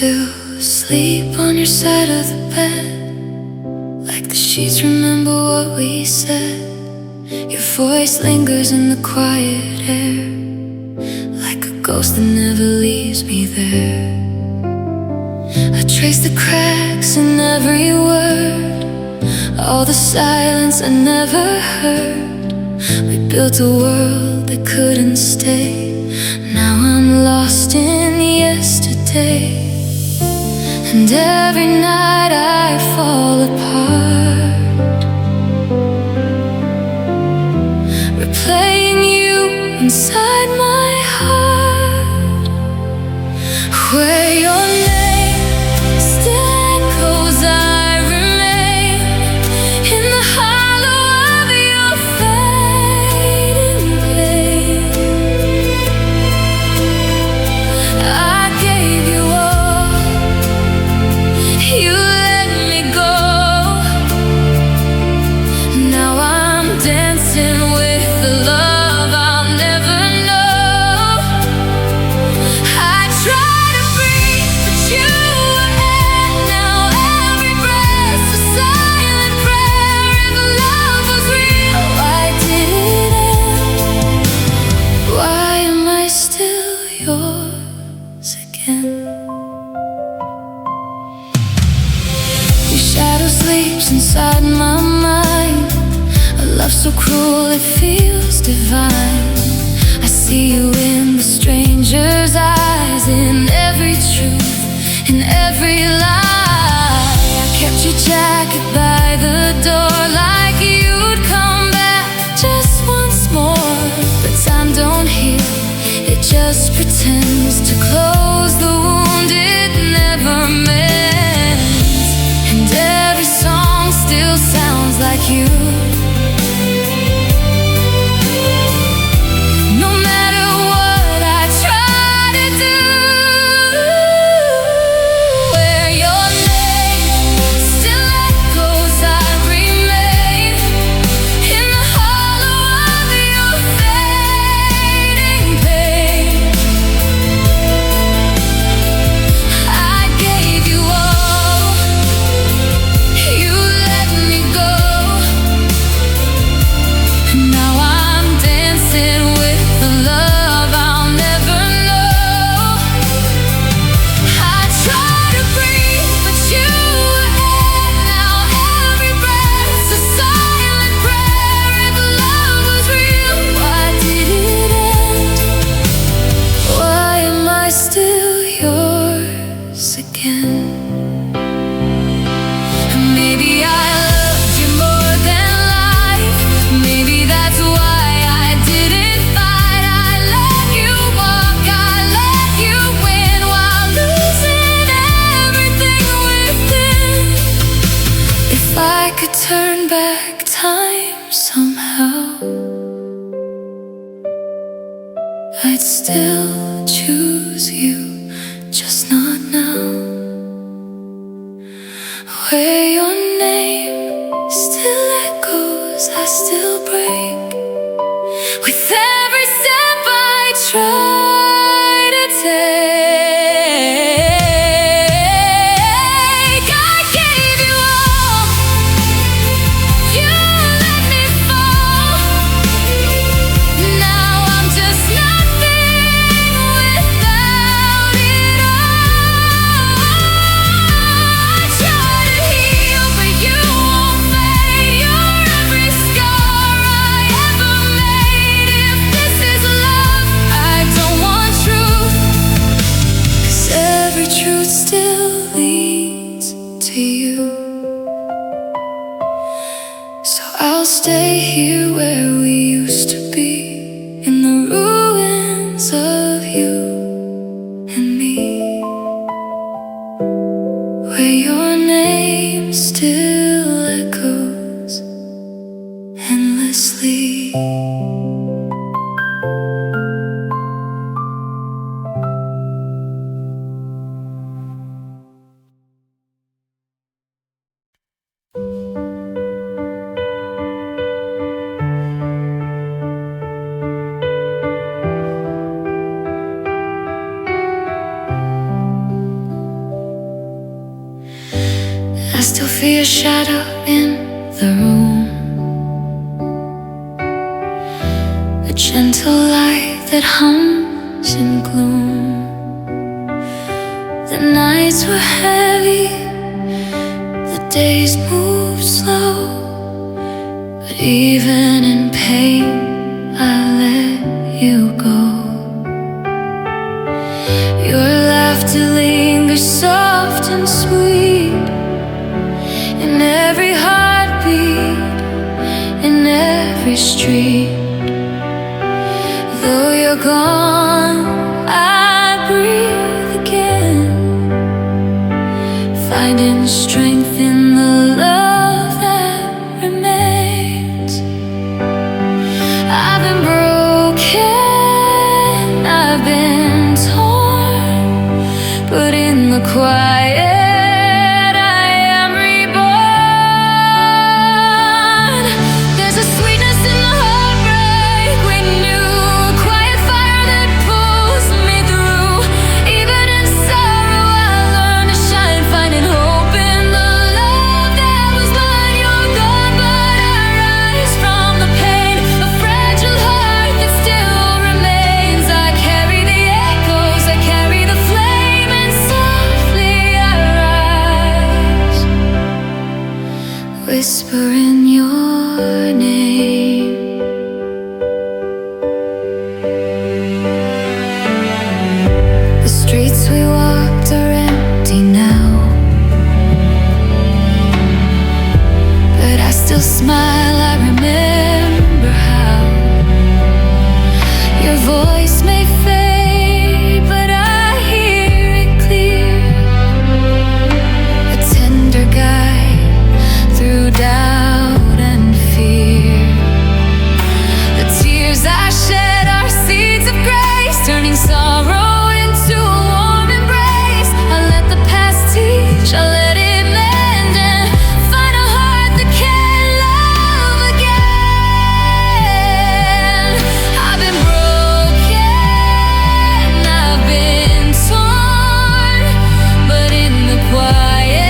still asleep on your side of the bed, like the sheets remember what we said. Your voice lingers in the quiet air, like a ghost that never leaves me there. I trace the cracks in every word, all the silence I never heard. We built a world that couldn't stay. Now I'm lost in yesterday, and every night I fall apart, replaying you inside my heart, where your name still echoes. I remain in the hollow of your fading blade. I gave you all, you let me go. Now I'm dancing with the love I'll never know. I try to breathe, but you were in. Now every breath's a silent prayer. If love was real, why did it end? Why am I still yours again? Your shadow sleeps inside my mind, a love so cruel it feels divine. I see you in the stranger's eyes, in every truth, in every lie. I kept your jacket by the door, like you'd come back just once more. But time don't heal, it just pretends to close the wound it never mends. And every song still sounds like you, no matter what I try to do. Where your name still echoes, I remain in the hollow of your fading pain. I gave you all, you let me go. Now I'm dancing with the love I'll never know. I try to breathe, but you were in. Now every breath's a silent prayer. If love was real, why did it end? Why am I still yours again? Maybe I loved you more than life. Maybe that's why I didn't fight. I let you walk, I let you win, while losing everything within. If I could turn back time somehow, I'd still choose you, just not now. Where your name still echoes, I still break with every step I try to take. I gave you all, you let me fall. Now I'm just nothing without it all. I try to heal, but you won't fade. You're every scar I ever made. If this is love, I don't want truth, 'cause every truth still leads to you. So I'll stay here where we used to be, in the ruins of you and me, where your name still echoes endlessly. I still feel a shadow in the room, a gentle light that hums in gloom. The nights were heavy, the days moved slow, but even in pain I let you go. Your laughter lingers soft and sweet in every heartbeat, in every street. Though you're gone, I breathe again, finding strength in the love that remains. I've been broken, I've been torn, but in the quiet whispering your name. The streets we walked are empty now, but I still smile, I remember how. Your voice may fade, but I hear it clear, a tender guide through doubt and fear. The tears I shed are seeds of grace, turning sorrow into a warm embrace. I let the past teach, I let it mend, and find a heart that can love again. I've been broken, I've been torn, but in the quiet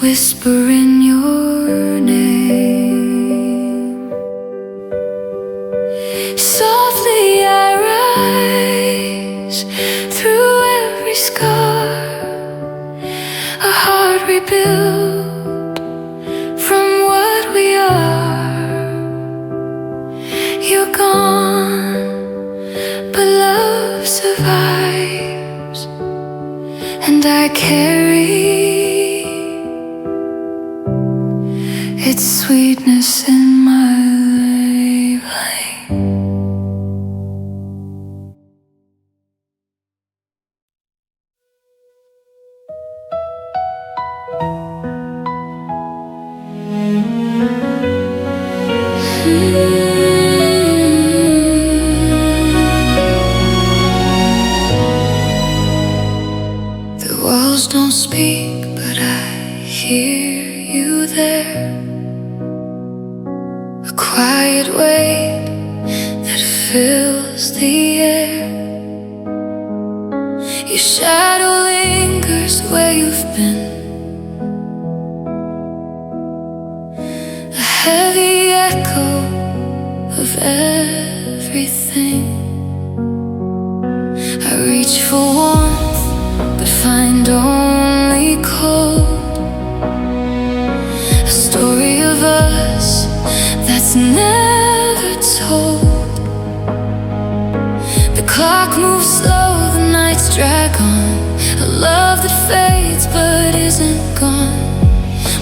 whispering your name. Softly I rise through every scar, a heart rebuilt from what we are. You're gone, but love survives, and I carry its sweetness in my life. speak, but I hear you there. A quiet weight that fills the air. Your shadow lingers where you've been, a heavy echo of everything. I reach for warmth, but find only cold. A story of us that's never told. The clock moves slow, the nights drag on. A love that fades but isn't gone.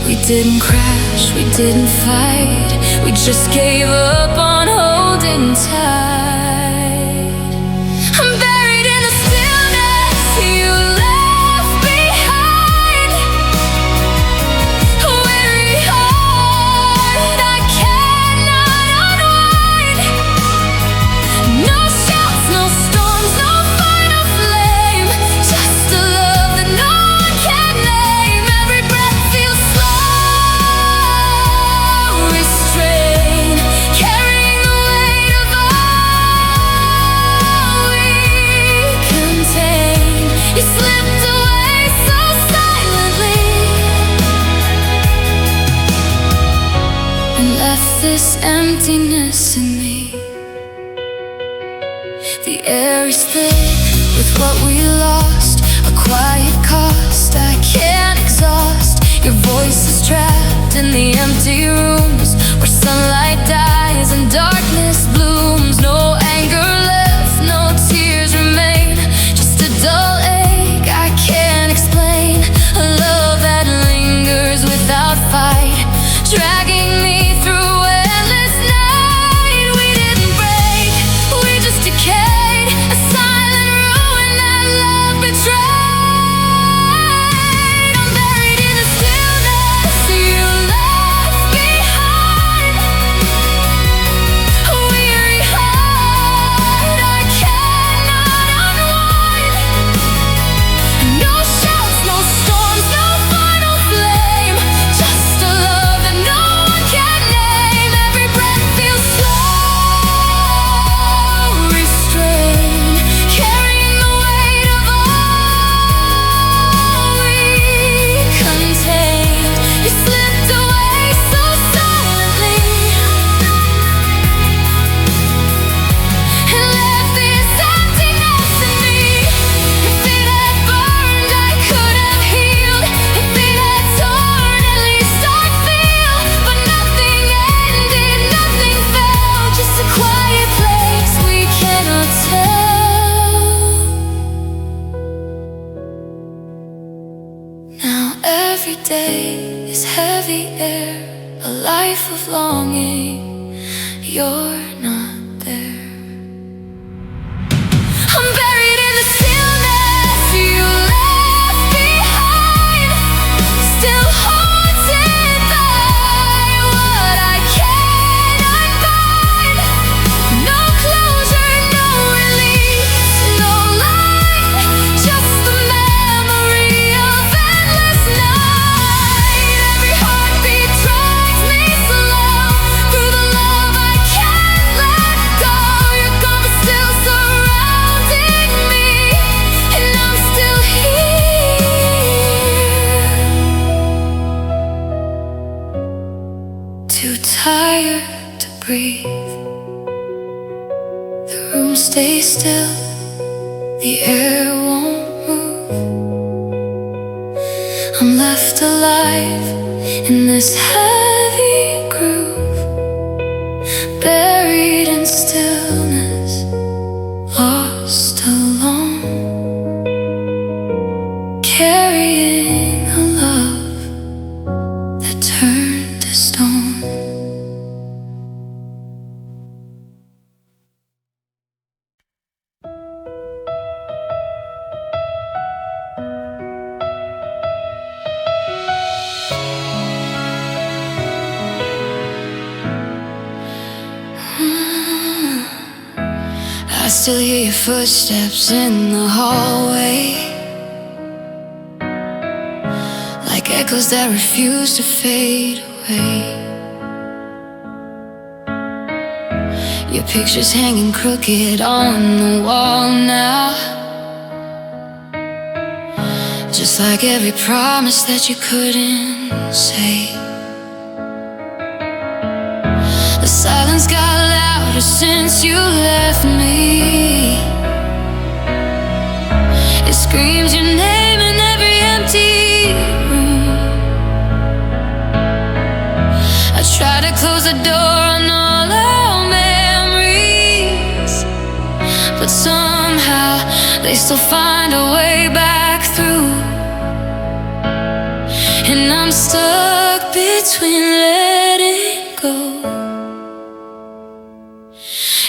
We didn't crash, we didn't fight. We just gave up on holding tight. I'm buried in the stillness you left behind. A weary heart I cannot unwind. No shouts, no storms, no final flame. Just a love that no one can name. Every breath feels slow, restrained, carrying the weight of all we contain. You slipped away so silently and left this emptiness in me. The air is thick with what we lost, a quiet cost I can't exhaust. Your voice is trapped in the empty rooms where sunlight dies and darkness blooms. No anger left, no tears remain, just a dull ache I can't explain. A love that lingers without fight, dragging me through endless night. We didn't break, we just decayed, a silent ruin that love betrayed. I'm buried in the stillness you left behind. A weary heart I cannot unwind. No shouts, no storms, no final flame. Just a love that no one can name. Every breath feels slow, restrained, carrying the weight of all we contain. You slipped away so silently and left this emptiness in me. If it had burned, I could have healed. If it had torn, at least I'd feel. But nothing ended, nothing fell, just a quiet place we cannot tell. Now every day is heavy air, a life of longing. You're not there. I'm buried in the stillness you left behind, still haunted by what I can't unbind. No closure, no release, no line, just the memory of endless night. Every heartbeat drives me slow through the love I can't let go. You're gone but still surrounding me, and I'm still here. Too tired to breathe. The room stays still, the air won't move. I'm left alive in this heavy groove, buried in stillness, lost alone, carrying a love that turned to stone. I still hear your footsteps in the hallway. echoes that refuse to fade away. Your picture's hanging crooked on the wall now, just like every promise that you couldn't say. The silence got louder since you left me. It screams your name in every empty room. I try to close the door on all our memories, but somehow they still find a way back through. And I'm stuck between letting go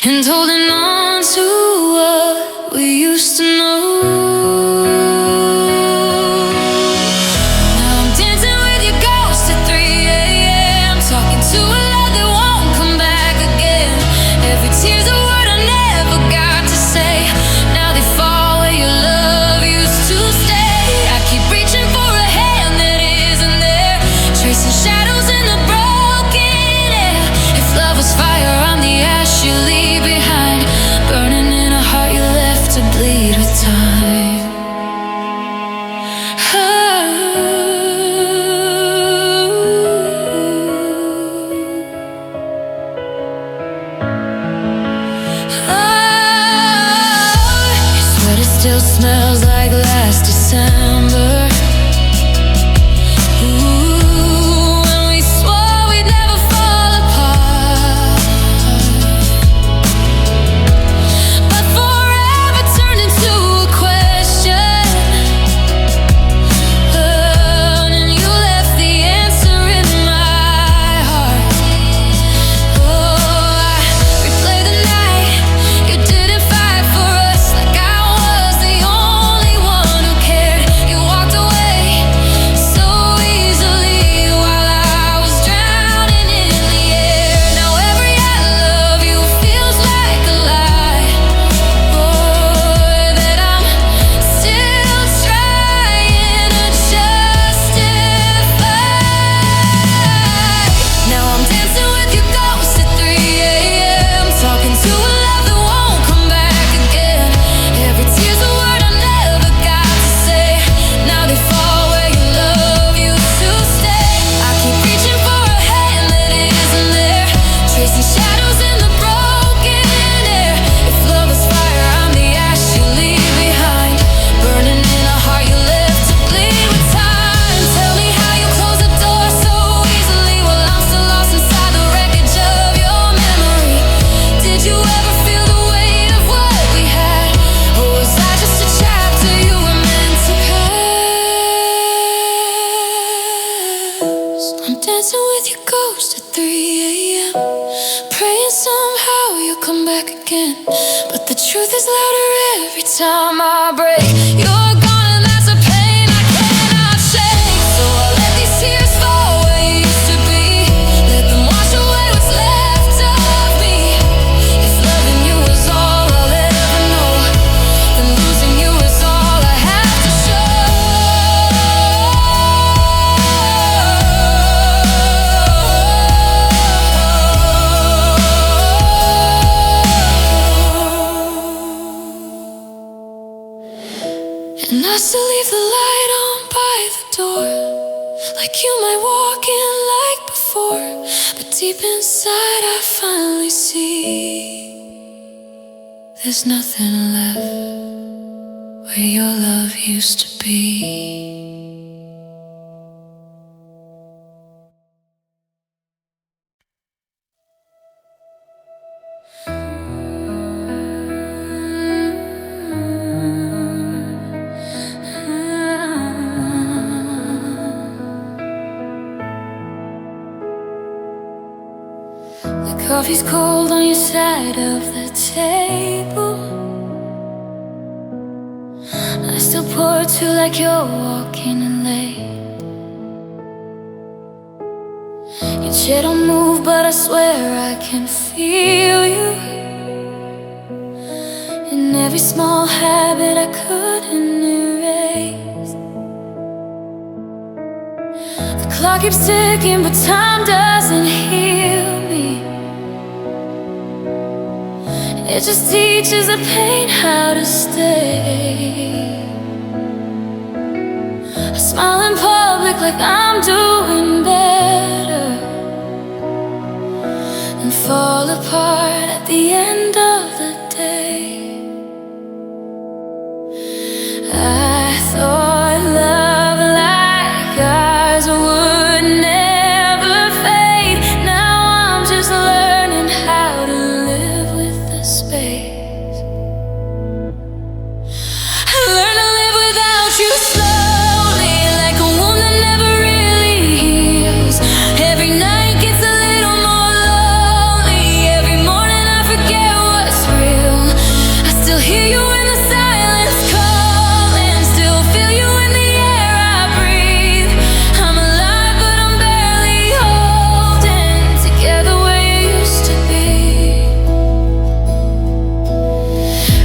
and holding on to what we used to know. Now I'm dancing with your ghost at 3 a.m., talking to a love that won't come back again. Every tear's a word I never got to say. Now they fall where your love used to stay. I keep reaching for a hand that isn't there, tracing shadows in the broken air. If love was fire, I'm the ash you leave behind, burning in a heart you left to bleed with time. Your sweater still smells like last December. Ooh, when we swore we'd never fall apart, but forever turned into a question. And you left the answer in my heart. Oh, I replay the night you didn't fight for us, like I was the only one who cared. You walked away so easily while I was drowning in the air. Now every I love you feels like a lie, boy, that I'm still trying to justify. Now I'm dancing with your ghost at 3 a.m., talking to a love that won't come back again. Every tear's a word I never got to say. Now they fall where your love used to stay. I keep reaching for a hand that isn't there, tracing shadows in the broken air. If love is fire, I'm the ash you leave behind, burning in a heart you left to bleed with time. Tell me how you close the door so easily while I'm still lost inside the wreckage of your memory. Did you ever feel the weight of what we had, or was I just a chapter you were meant to pass? I'm dancing with your ghost at 3 a.m., praying somehow you'll come back again, but the truth is louder every time I break. You're gone and that's a pain I cannot shake. So I'll let these tears fall where you used to be, let them wash away what's left of me. If loving you was all I'll ever know, then losing you is all I have to show. And I still leave the light on by the door, like you might walk in like before. But deep inside I finally see there's nothing left where your love used to be. The coffee's cold on your side of the table. I still pour it to like you're walking in late. Your chair don't move, but I swear I can feel you in every small habit I couldn't erase. clock keeps ticking, but time doesn't heal me. It just teaches the pain how to stay. I smile in public like I'm doing better, and fall apart at the end of the day. I thought love like ours would never fade. Now I'm just learning how to live with the space. I learn to live without you slowly, like a wound that never really heals. Every night gets a little more lonely. Every morning I forget what's real. I still hear you in the silence calling, still feel you in the air I breathe. I'm alive but I'm barely holding together where you used to be.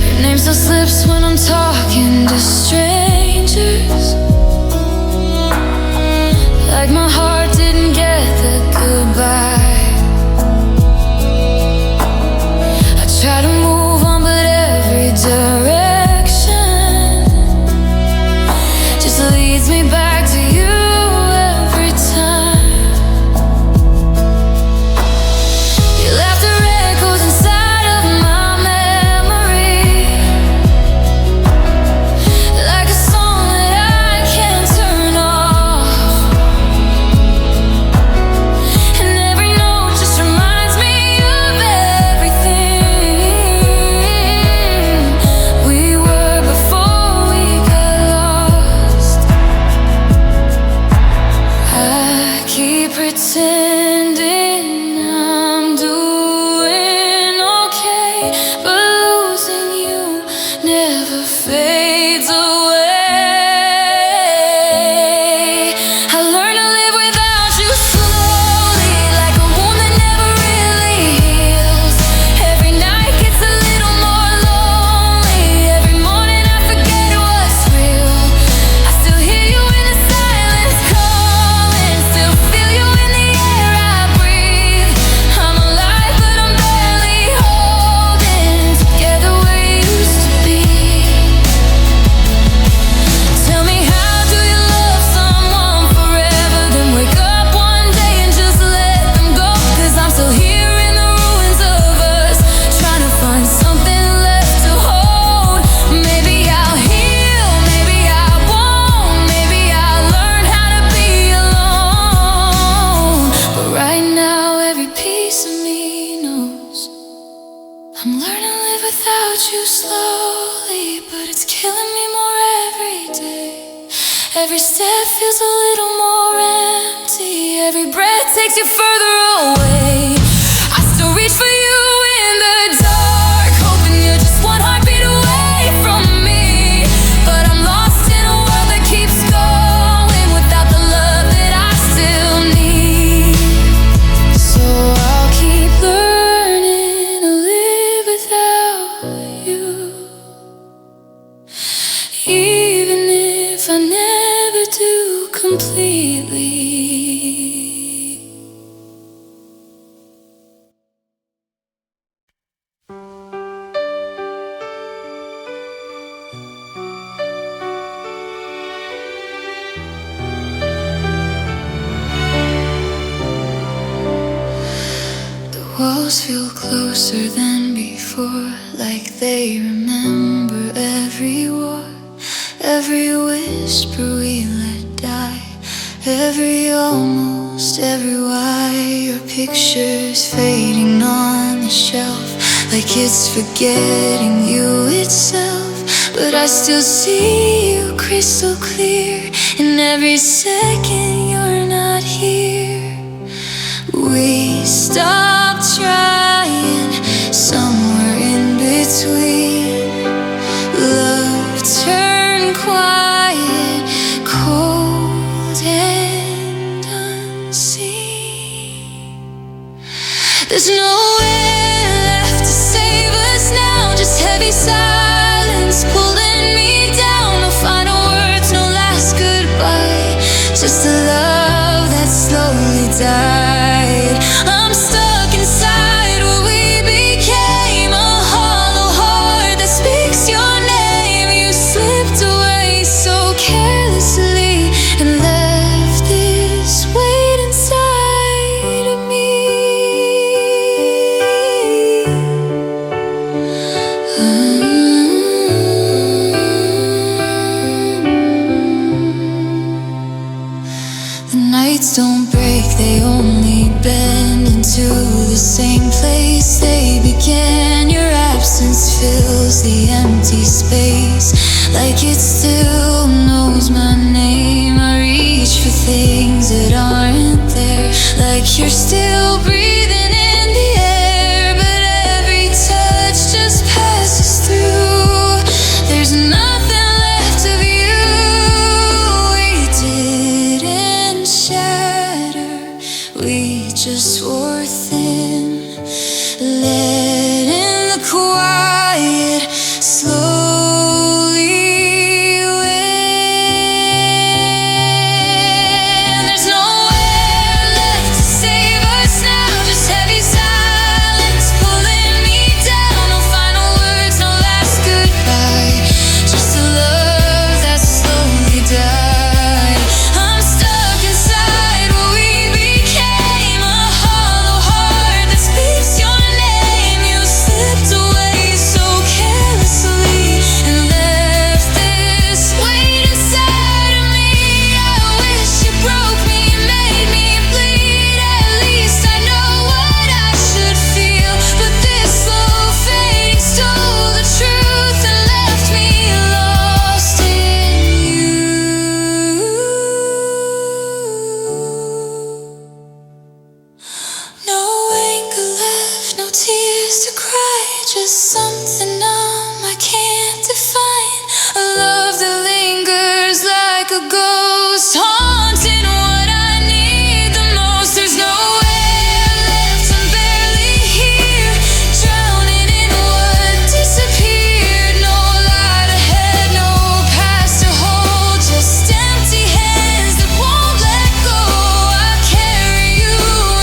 Your name still slips when I'm talking to strangers, like my heart didn't get the goodbye. I try to move on, but every direction just leads me back to you every time. Your laughter echoes inside of my memory, like a song that I can't turn off. And every note just reminds me of everything we were before we got lost. I keep pretending I'm doing okay, but losing you never fades away. I learn to live without you slowly, like a wound that never really heals. Every night gets a little more lonely. Every morning I forget what's real. I still hear you in the silence calling, still feel you in the air I breathe. I'm alive but I'm barely holding together where you used to be. Tell me, how do you love someone forever, then wake up one day and just let them go? 'Cause I'm still here in the ruins of us, trying to find something left to hold. Maybe I'll heal, maybe I won't, maybe I'll learn how to be alone. But right now every piece of me knows I'm learning to live without you slowly, but it's killing me more every day. Every step feels a little more empty. Every breath takes you further away. I still reach for you in the dark, hoping you're just one heartbeat away from me. But I'm lost in a world that keeps going without the love that I still need. So I'll keep learning to live without you, even if I never do completely. The walls feel closer than before, like they remember every war, every whisper we let die, every almost, every why. Your picture's fading on the shelf, like it's forgetting you itself. But I still see you crystal clear, in every second you're not here. We stopped trying somewhere in between. Love turned quiet, cold and unseen. There's nowhere left to save us now, just heavy silence pulling me down. No final words, no last goodbye, just a love that's don't break, they only bend into the same place they began. Your absence fills the empty space, like it still knows my name. I reach for things that aren't there, like you're still breathing in the air, but every touch just passes through. There's nothing left of you. We didn't shatter, we just wore thin, letting the quiet slowly win. There's nowhere left to save us now, just heavy silence pulling me down. No final words, no last goodbye, just a love that slowly died. I'm stuck inside what we became, a hollow heart that speaks your name. You slipped away so carelessly and left this weight inside of me. I wish you broke me, made me bleed. At least I know what I should feel, but this slow fading stole the truth and left me lost in you. No anger left, no tears to cry, just something numb I can't define. A love that lingers like a ghost, haunting what I need the most. There's nowhere left, I'm barely here, drowning in what disappeared. No light ahead, no past to hold, just empty hands that won't let go. I carry you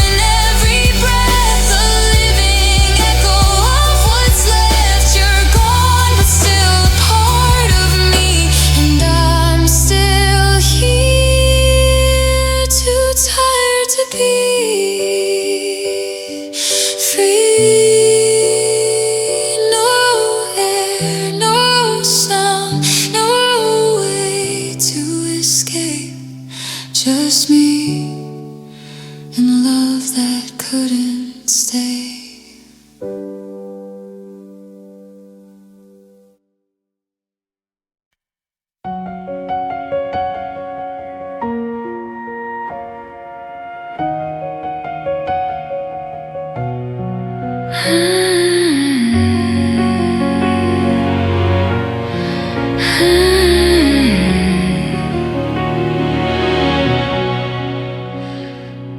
in every breath, a living echo of what's left. You're gone, but still a part of me, and I'm still here, too tired to be free. No air, no sound, no way to escape, just me and a love that couldn't stay.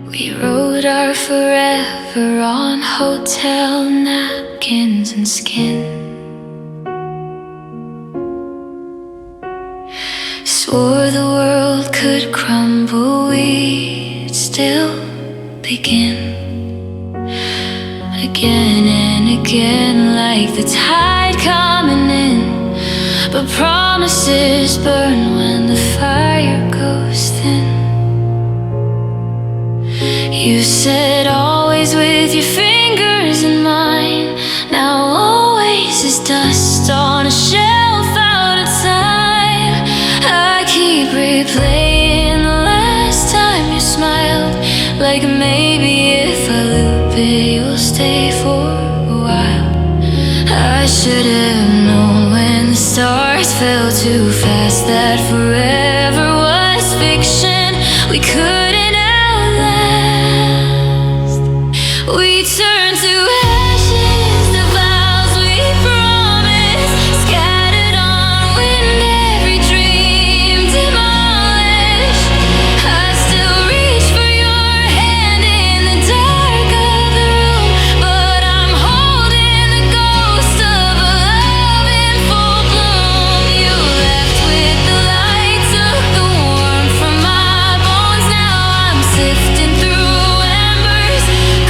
We wrote our forever on hotel napkins and skin. Swore the world could crumble, we'd still begin. Again and again, like the tide coming in, but promises burn when the fire goes thin. You said always with your fingers in mine, now always is dust on a shelf out of time. I keep replaying the last time you smiled, like maybe if I loop it you'll stay for a while. I should have known when the stars fell too fast that forever was fiction we couldn't outlast. We turned to ashes, the vows we promised, scattered on wind, every dream demolished. I still reach for your hand in the dark of the room, but I'm holding the ghost of a love in full bloom. You left with the light, took the warmth from my bones. Now I'm sifting through embers,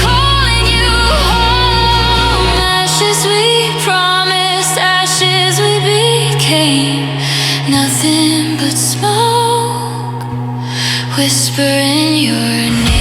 calling you home. Ashes we promised, ashes we became, nothing but smoke, whispering your name.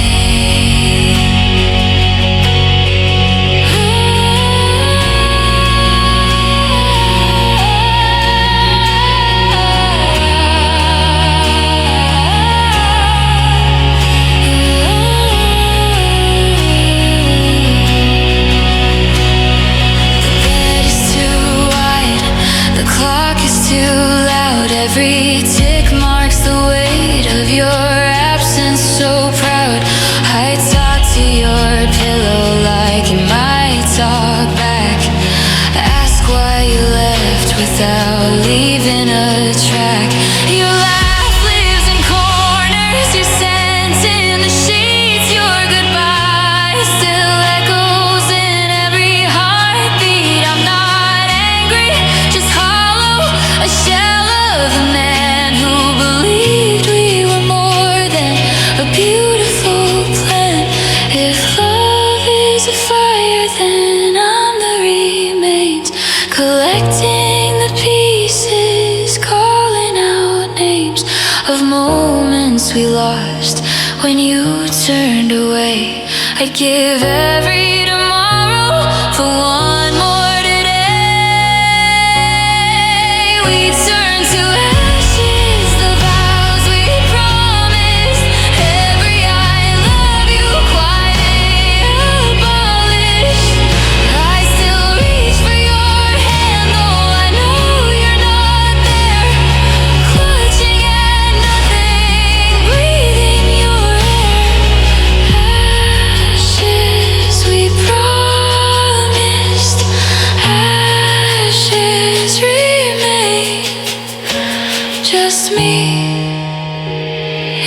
collecting the pieces, calling out names of moments we lost when you turned away. I'd give every tomorrow for one more today. We turn to ashes, the vows we promised. Every I love you quietly abolished. I still reach for your hand, though I know you're not there. Clutching at nothing, breathing your air. Ashes we promised, ashes remain. Just me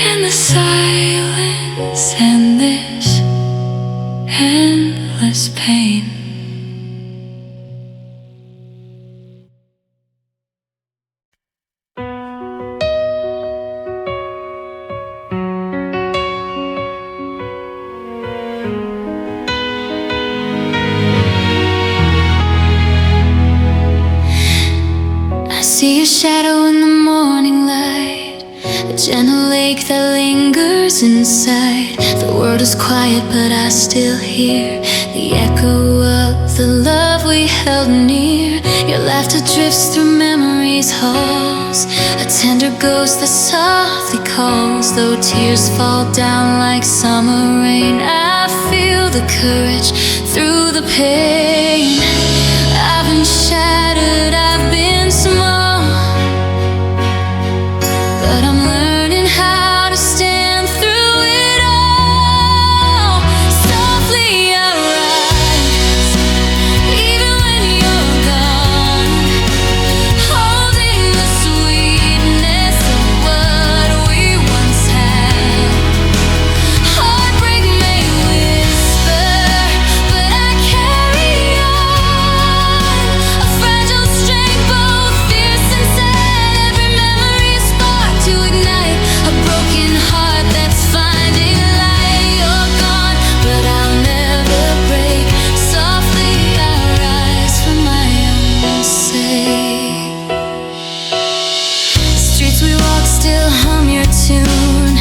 and the silence and this endless pain. I see a shadow in the morning light, a gentle lake that lingers inside. The world is quiet, but I still hear the echo of the love we held near. Your laughter drifts through memory's halls, a tender ghost that softly calls. Though tears fall down like summer rain, I feel the courage through the pain. I've been shattered, I've been small, but I'm learning how to stand through it all. Softly I rise, even when you're gone, holding the sweetness of what we once had. Heartbreak may whisper, but I carry on. A fragile strength, both fierce and sad. Every memory is spark to ignite a broken heart that's finding light. You're gone, but I'll never break. Softly I rise for my own sake. The streets we walk still hum your tune,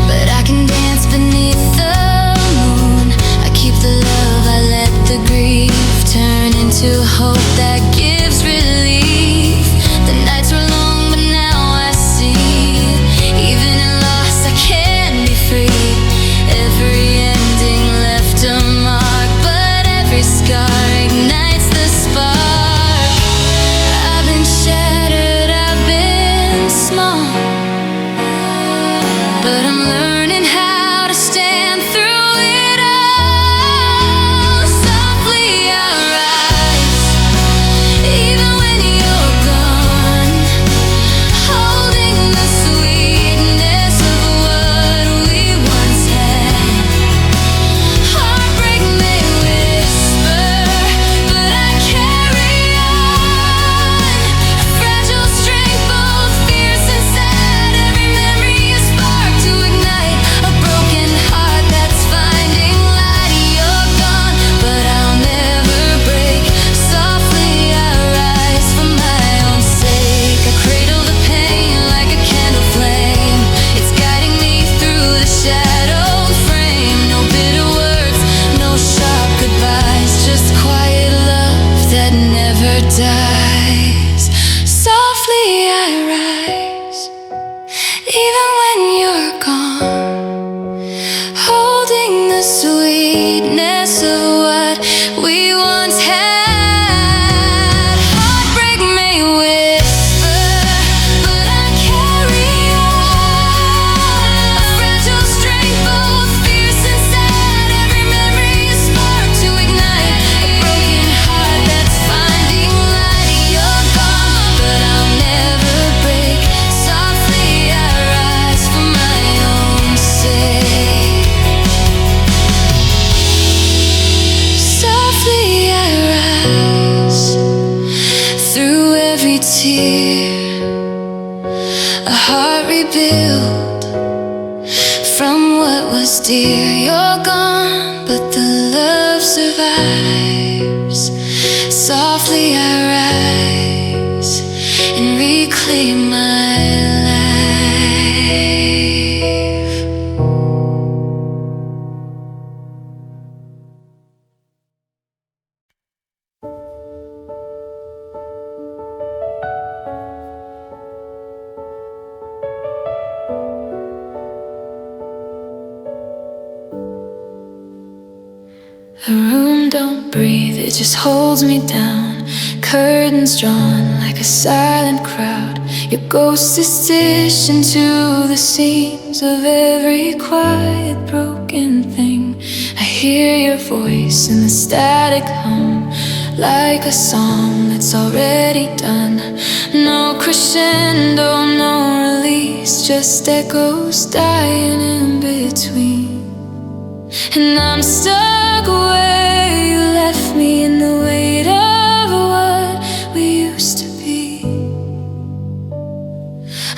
but I can dance beneath the moon. I keep the love, I let the grief turn into hope that gives relief. The nights were long, but now I see, even in loss I can be free. Every ending left a mark, but every scar ignites the spark. I've been shattered, I've been small, but I'm learning how to stand through it all. Softly I rise, even when you're gone, holding the sweetness of what we once had. Heartbreak may whisper, but I carry on. A fragile strength, both fierce and sad. Every memory is spark to ignite a broken heart that's finding light. You're gone, but I'll never break. Softly I rise for my own sake. I cradle the pain like a candle flame. It's guiding me through the shadowed frame. No bitter words, no sharp goodbyes, just quiet love that never dies. Softly I rise, even when you're gone, holding the sweetness of what we once had. Heartbreak may whisper, but I carry on. A fragile strength, both fierce and sad. Every memory is spark to ignite a broken heart that's finding light. You're gone, but I'll never break. Softly I rise for my own sake. Softly I rise through every tear, a heart rebuilt from what was dear. You're gone, but the love survives. Softly I rise. play my life. The room don't breathe, it just holds me down. Curtains drawn like a silent crowd. Your ghost is stitched into the seams of every quiet broken thing. I hear your voice in the static hum, like a song that's already done. No crescendo, no release, just echoes dying in between. And I'm stuck where you left me in the weight of what we used to be.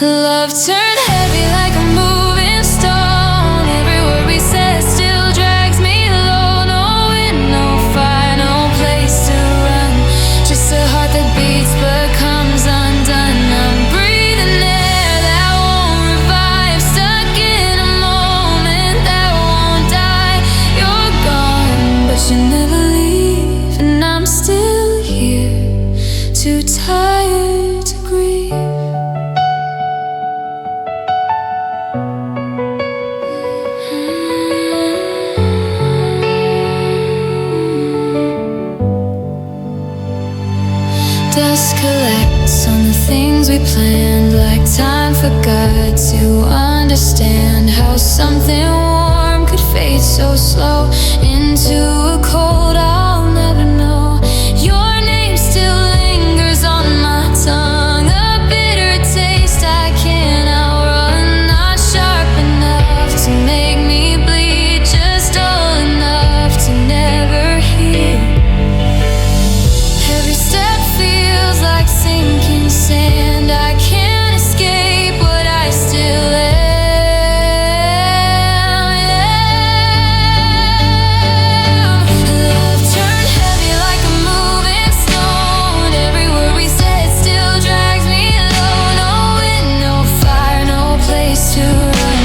Love turned heavy like a moving stone. Every word we said still drags me low. No wind, no fire, no place to run. Just a heart that beats but comes undone. I'm breathing air that won't revive, stuck in a moment that won't die. You're gone, but you never leave, and I'm still here, too tired to grieve. Dust collects on the things we planned, like time forgot to understand how something warm could fade so slow into a cold I'll never know. Your name still lingers on my tongue, a bitter taste I can't outrun. Not sharp enough to make me bleed, just dull enough to never heal. Every step feels like sinking sand. I can't escape what I still am. Love turned heavy like a moving stone. Every word we said still drags me low. No wind, no fire, no place to run.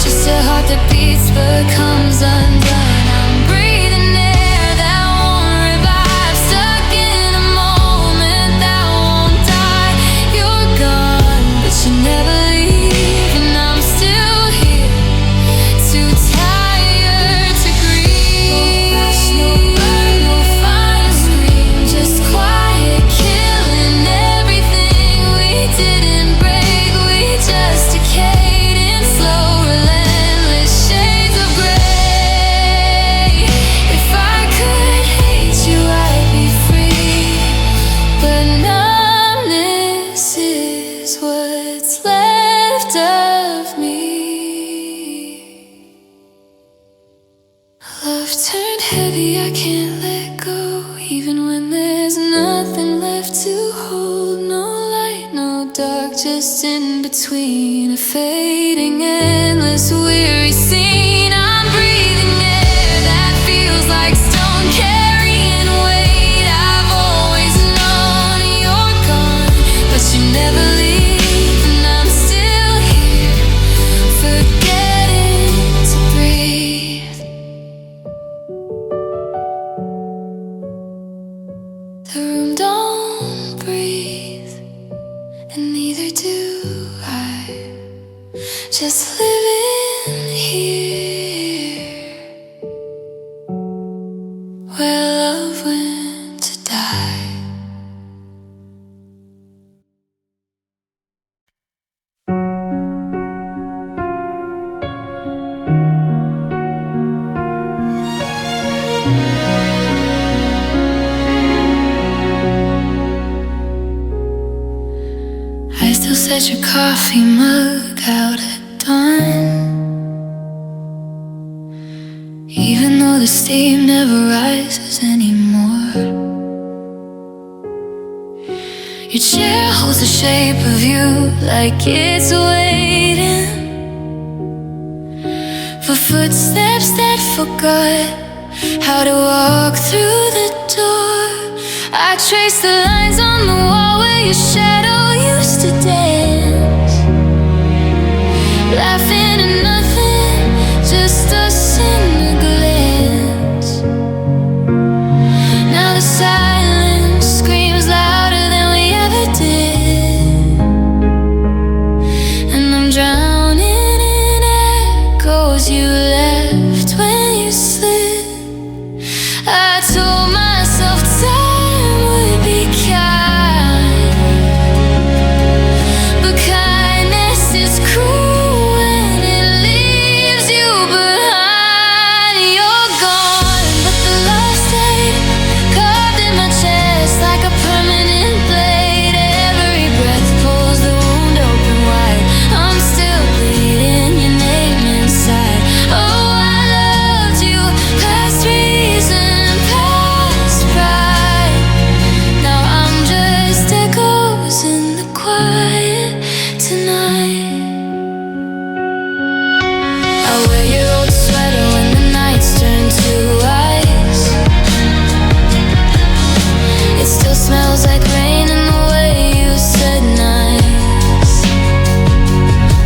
Just a heart that beats but comes undone. I'm breathing air that won't revive, stuck in a moment that won't die. You're gone, but you never leave, and I'm still here, too tired to grieve. No rush, no burn, no final scream, just quiet killing everything we didn't break. We just decayed in slow, relentless shades of gray. If I could hate you, I'd be free, but numbness is what's left of me. Love turned heavy, I can't let go, even when there's nothing left to hold. No light, no dark, just in between, a fading, endless, weary scene. I'm breathing air that feels like stone, carrying weight I've always known. You're gone, but you never leave, and I'm still here, forgetting to breathe. The room don't breathe, and neither do I. Just living here, where love went to die. I still set your coffee mug out at dawn, even though the steam never rises anymore. Your chair holds the shape of you, like it's waiting for footsteps that forgot how to walk through the door. I trace the lines on the wall where your shadow used to dance. laughing at nothing, just us in a glance. Now the silence screams louder than we ever did, and I'm drowning in echoes you left when you slid. I told myself time would be kind, but kindness is cruel when it leaves you behind. You're gone, but the love stayed, carved in my chest like a permanent blade. Every breath pulls the wound open wide. I'm still bleeding your name inside. Oh, I loved you past reason, past pride. Now I'm just echoes in the quiet tonight. I wear your old sweater when the nights turn to ice. It still smells like rain in the way you said nice.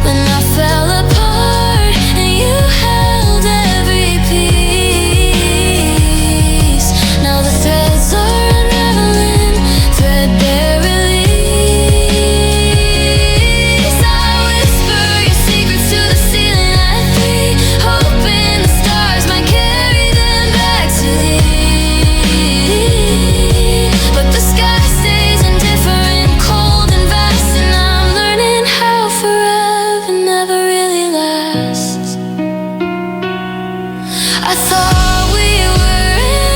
When I fell apart and you held every piece. Now the threads are unraveling, threadbare release. I whisper your secrets to the ceiling at 3, hoping the stars might carry them back to thee. But the sky stays indifferent, cold and vast, and I'm learning how forever never really lasts. I thought we were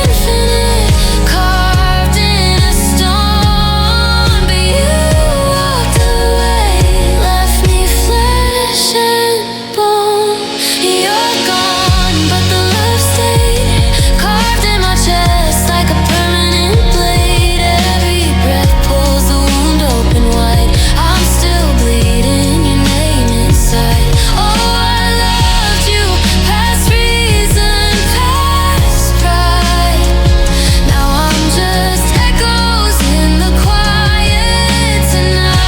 infinite, carved in a stone, but you walked away, left me flesh and bone. You're gone, but the love stayed, carved in my chest like a permanent blade. Every breath pulls the wound open wide. I'm still bleeding your name inside. Oh, I loved you past reason, past pride. Now I'm just echoes in the quiet tonight.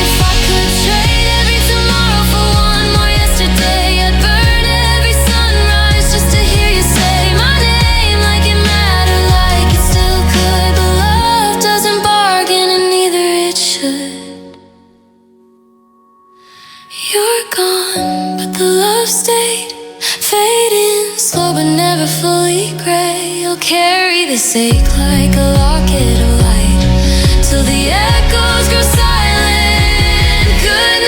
If I could trade every tomorrow for one more yesterday, I'd burn every sunrise just to hear you say my name, like it mattered, like it still could. But love doesn't bargain, and neither it should. You're gone, but the love stayed, fading slow but never fully gray. You'll carry this ache like a locket of light till the echoes grow silent. Good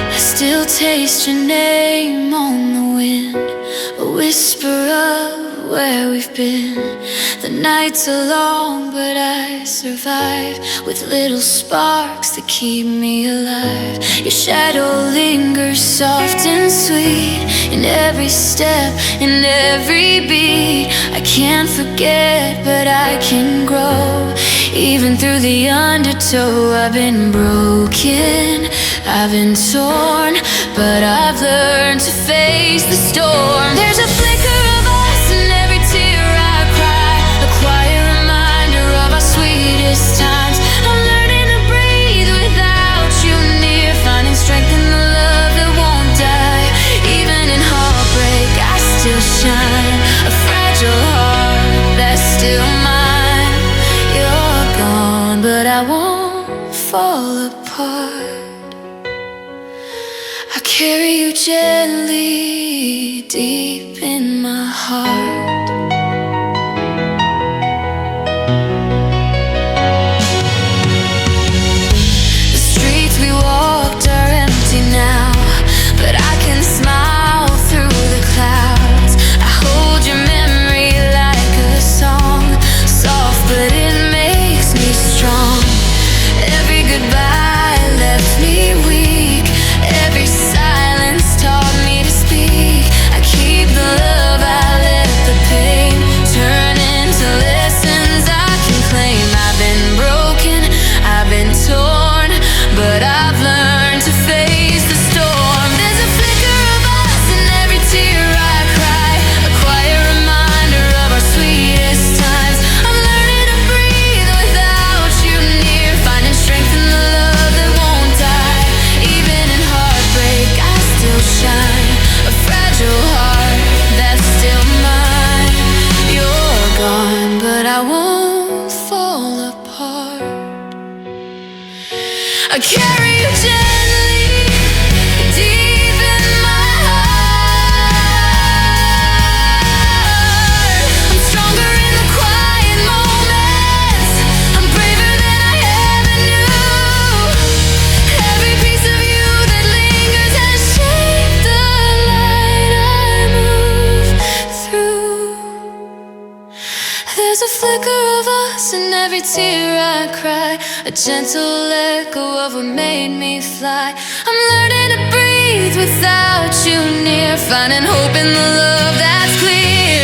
I still taste your name on the wind, a whisper of where we've been. The nights are long, but I survive with little sparks that keep me alive. Your shadow lingers soft and sweet in every step, in every beat. I can't forget, but I can grow. Even through the undertow, I've been broken, I've been torn, but I've learned to face the storm. There's a flicker of us in every tear I cry, a quiet reminder of our sweetest times. I'm learning to breathe without you near, finding strength in the love that won't die. Even in heartbreak, I still shine, a fragile heart that's still mine. You're gone, but I won't fall apart. I carry you gently deep in I won't fall apart. I carry you gently, deep in my heart. I'm stronger in the quiet moments. I'm braver than I ever knew. Every piece of you that lingers has shaped the light I move through. There's a flicker of us in every tear I cry, a gentle echo of what made me fly. I'm learning to breathe without you near, finding hope in the love that's clear.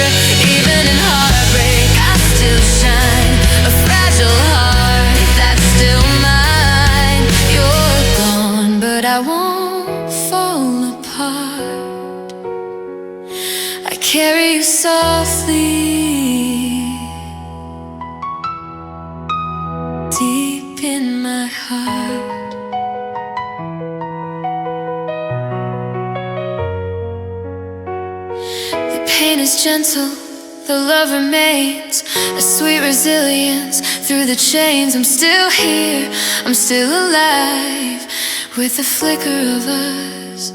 Even in heartbreak, I still shine, a fragile heart that's still mine. You're gone, but I won't fall apart. I carry you softly, deep in my heart. The pain is gentle, the love remains, a sweet resilience through the chains. I'm still here, I'm still alive, with a flicker of us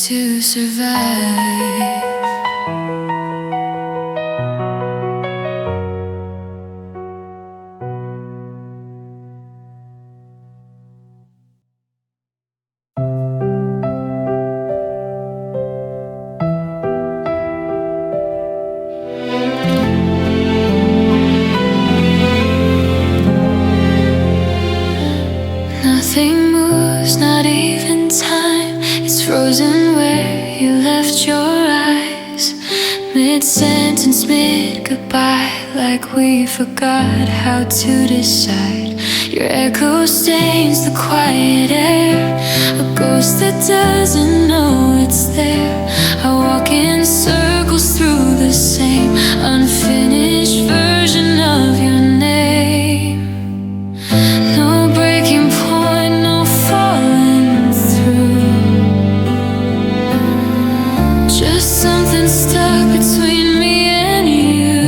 to survive. Nothing moves, not even time. It's frozen where you left your eyes. Mid-sentence, mid-goodbye, like we forgot how to decide. Your echo stains the quiet air, a ghost that doesn't know it's there. I walk in circles through the same unfinished version of your name. No breaking point, no falling through, just something stuck between me and you.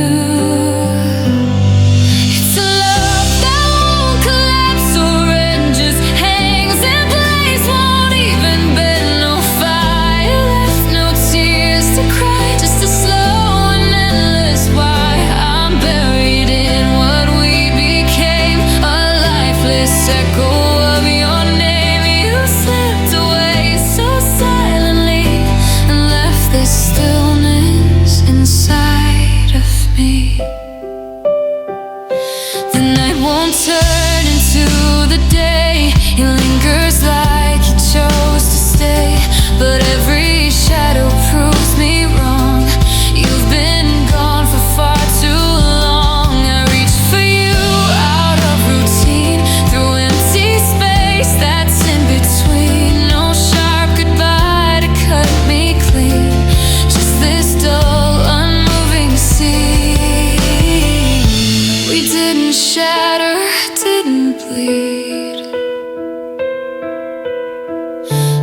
It's a love that won't collapse or end, just hangs in place, won't even bend. No fire left, no tears to cry, just a slow and endless why. I'm buried in what we became, a lifeless echo of your name. You slipped away so silently and left this stillness inside of me. The night won't turn into the day, it lingers like you chose to stay, but every shadow proves me wrong. You've been gone for far too long. I reach for you out of routine, through empty space that's in between. No sharp goodbye to cut me clean, just this dull, unmoving scene. We didn't shatter, didn't bleed,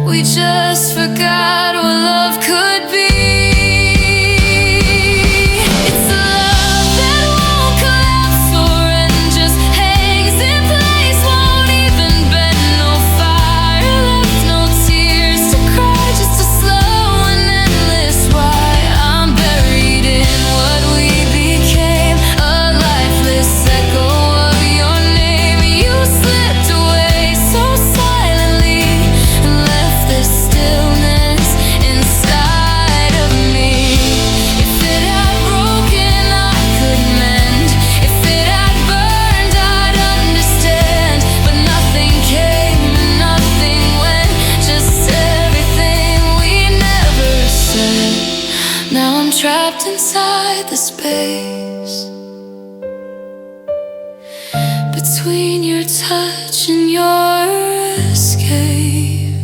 we just forgot what love could be. It's a love that won't collapse or end, just hangs in place, won't even bend. No fire left, no tears to cry, just a slow and endless why. I'm buried in what we became, a lifeless echo of your name. You slipped away so silently and left this stillness inside of me. If it had broken, I could mend. If it had burned, I'd understand. But nothing came and nothing went, just everything we never said. Now I'm trapped inside the space between your touch and your escape.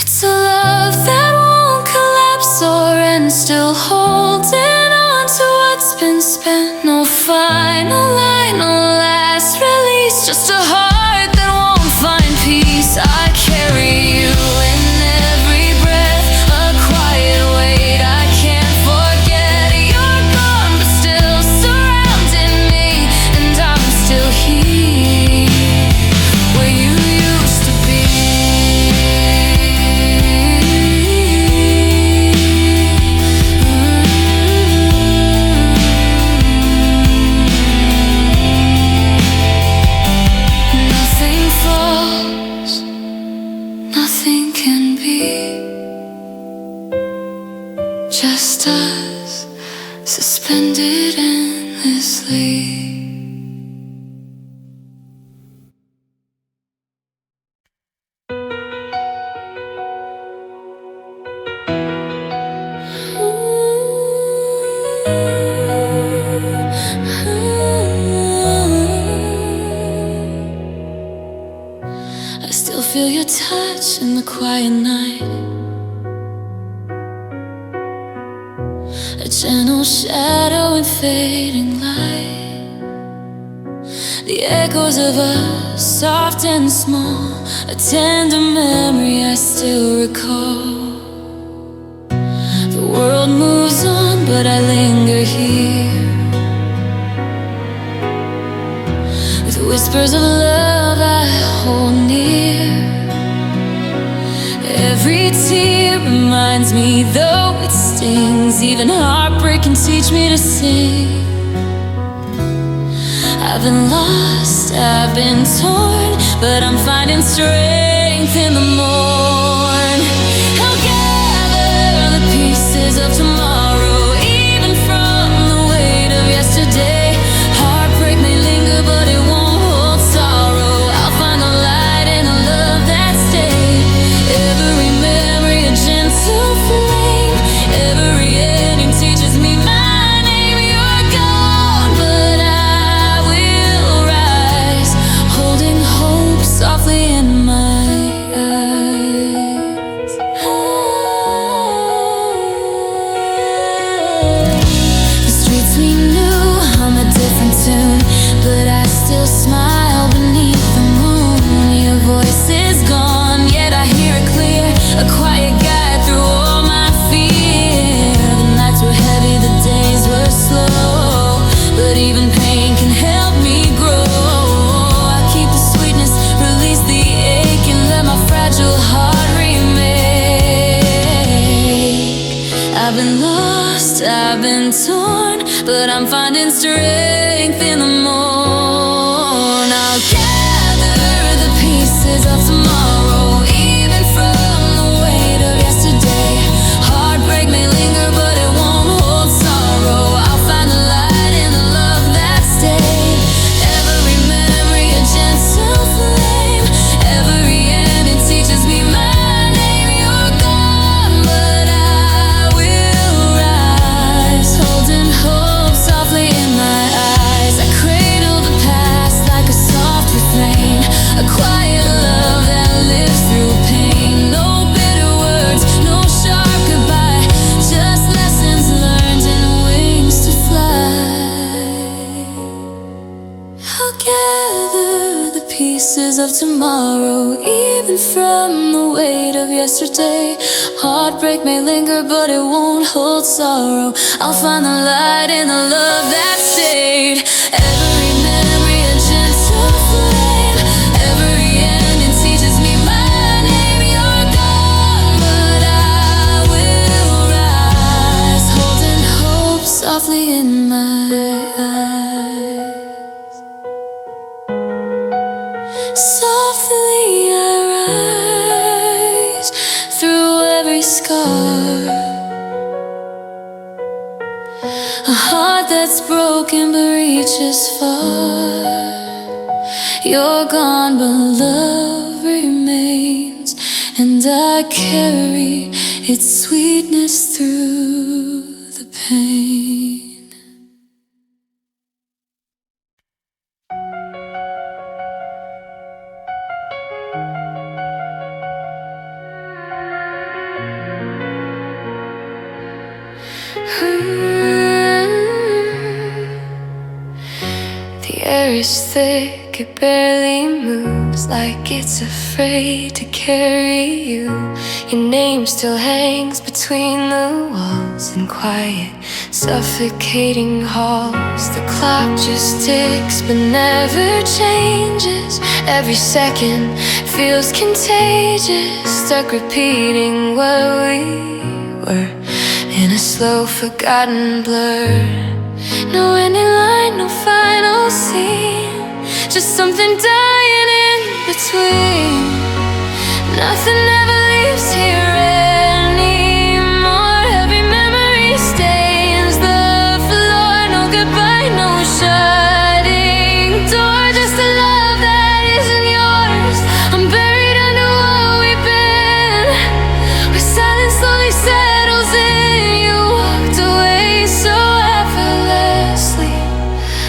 It's a love that won't collapse or end, still holding on to what's been spent. No final line, no last release, just a heart that won't find peace. I carry you in every breath, a quiet weight I can't forget. You're gone, but still surrounded sleep. I still feel your touch in the quiet night, a gentle shadow and fading light. The echoes of us, soft and small, a tender memory I still recall. The world moves on, but I linger here, with whispers of love I hold near. Every tear reminds me, though it stings, even heartbreak can teach me to sing. I've been lost, I've been torn, but I'm finding strength in the morn. I'll gather the pieces of tomorrow, even from the weight of yesterday. Heartbreak may linger, but it won't hold sorrow. I'll find the light in the love that stayed. Every memory a gentle flame, every ending teaches me my name. You're gone, but I will rise, holding hope softly in my eyes. The streets we knew hum a different tune, but I still smile beneath the moon. Your voice is gone, yet I hear it clear, a quiet guide through all my fear. The nights were heavy, the days were slow, but even pain can help me grow. I keep the sweetness, release the ache, and let my fragile heart remake. I've been lost, I've been torn, but I'm finding strength in the morn. I'll gather the pieces of tomorrow, even from the weight of yesterday. Heartbreak may linger, but it won't hold sorrow. I'll find the light in the love that stayed. Every memory a gentle flame, every ending teaches me my name. You're gone, but I will rise, holding hope softly in my eyes. I cradle the past like a soft refrain, a quiet love that lives through pain. No bitter words, no sharp goodbye, just lessons learned and wings to fly. I'll gather the pieces of tomorrow, even from the weight of yesterday. Heartbreak may linger, but it won't hold sorrow. I'll find the light in the love that stayed. Every memory a gentle flame, every ending teaches me my name. You're gone, but I will rise, holding hope softly in my eyes. Softly I rise through every scar, a heart that's broken but reaches far. You're gone, but love remains, and I carry its sweetness through the pain. The air is thick, it barely moves, like it's afraid to carry you. Your name still hangs between the walls in quiet, suffocating halls. The clock just ticks but never changes. Every second feels contagious, stuck repeating what we were in a slow forgotten blur. No ending line, no final scene, just something dying in between. Nothing ever leaves here anymore. Every memory stains the floor. No goodbye, no shine.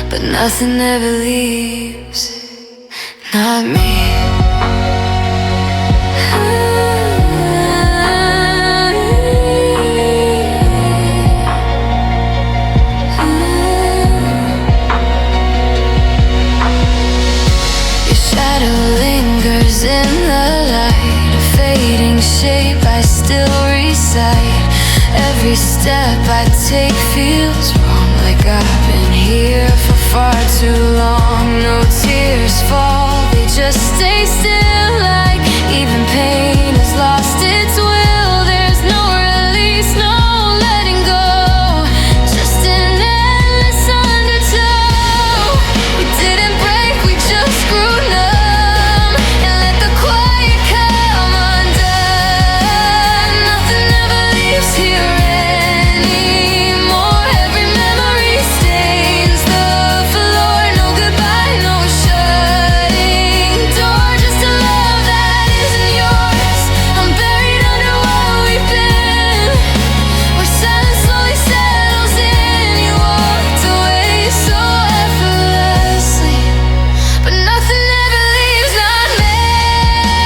but nothing ever leaves, not me. Your shadow lingers in the light, a fading shape I still recite. Every step I take feels wrong, like I've been here for far too long. No tears fall, they just stay still, like even pain has lost its will. There's no release, no letting go, just an endless undertow. We didn't break, we just grew numb and let the quiet come undone. Nothing ever leaves here anymore. Every memory stains the floor. No goodbye, no shutting door, just a love that isn't yours. I'm buried under what we've been, where silence slowly settles in. You walked away so effortlessly, but nothing ever leaves, not me.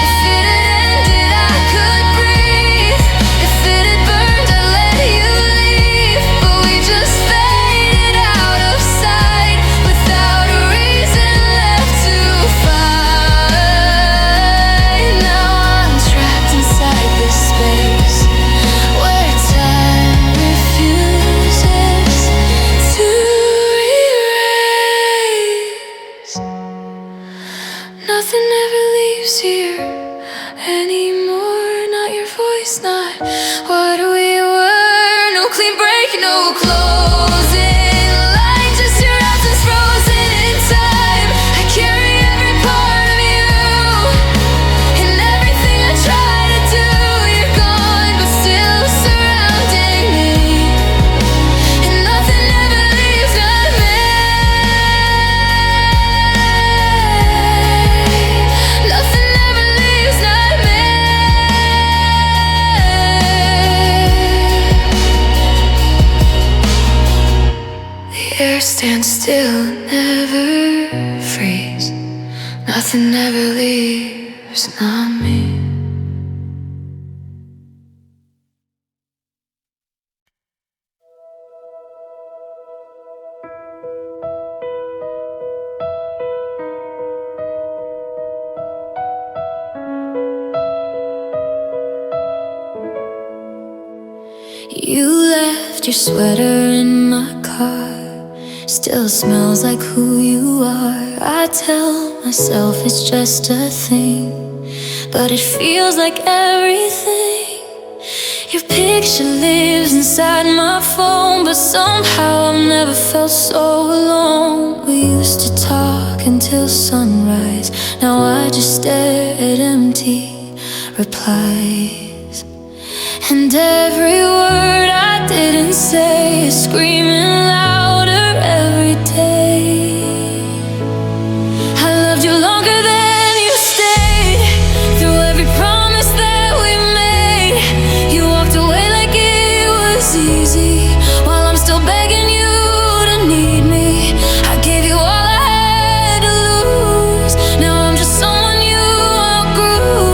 If it had ended, I could breathe. If it had burned, I'd let you leave. But we just faded out of sight, without a reason left to fight. Now I'm trapped inside this space where time refuses to erase. Nothing ever leaves here anymore. Not your voice, not what we were. No clean break, no closing line, just your absence frozen in time. I carry every part of you, and everything I try to do. You're gone, but still surrounding me, and nothing ever leaves, not me. Nothing ever leaves, not me. The air stands still, never freeze. Nothing ever leaves, not me. You left your sweater in my car, still smells like who you are. I tell myself it's just a thing, but it feels like everything. Your picture lives inside my phone, but somehow I've never felt so alone. We used to talk until sunrise, now I just stare at empty replies. And every word I didn't say is screaming louder every day. I loved you longer than you stayed, through every promise that we made. You walked away like it was easy, while I'm still begging you to need me. I gave you all I had to lose, now I'm just someone you outgrew.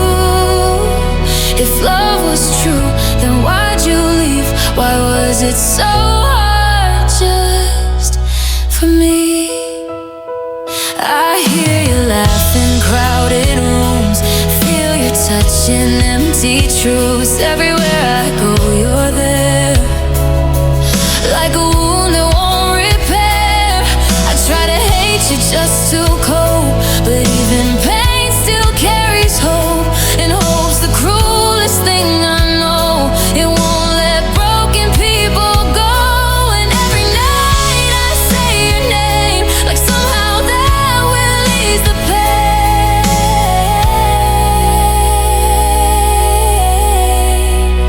If love was true, then why'd you leave? Why was it so hard just for me? I hear you laugh in crowded rooms, feel your touch in empty truths. Everywhere I go, you're there, like a wound that won't repair. I try to hate you just to cope, but even pain still carries hope, and hope's the cruelest thing I know. It won't let broken people go, and every night I say your name, like somehow that will ease the pain.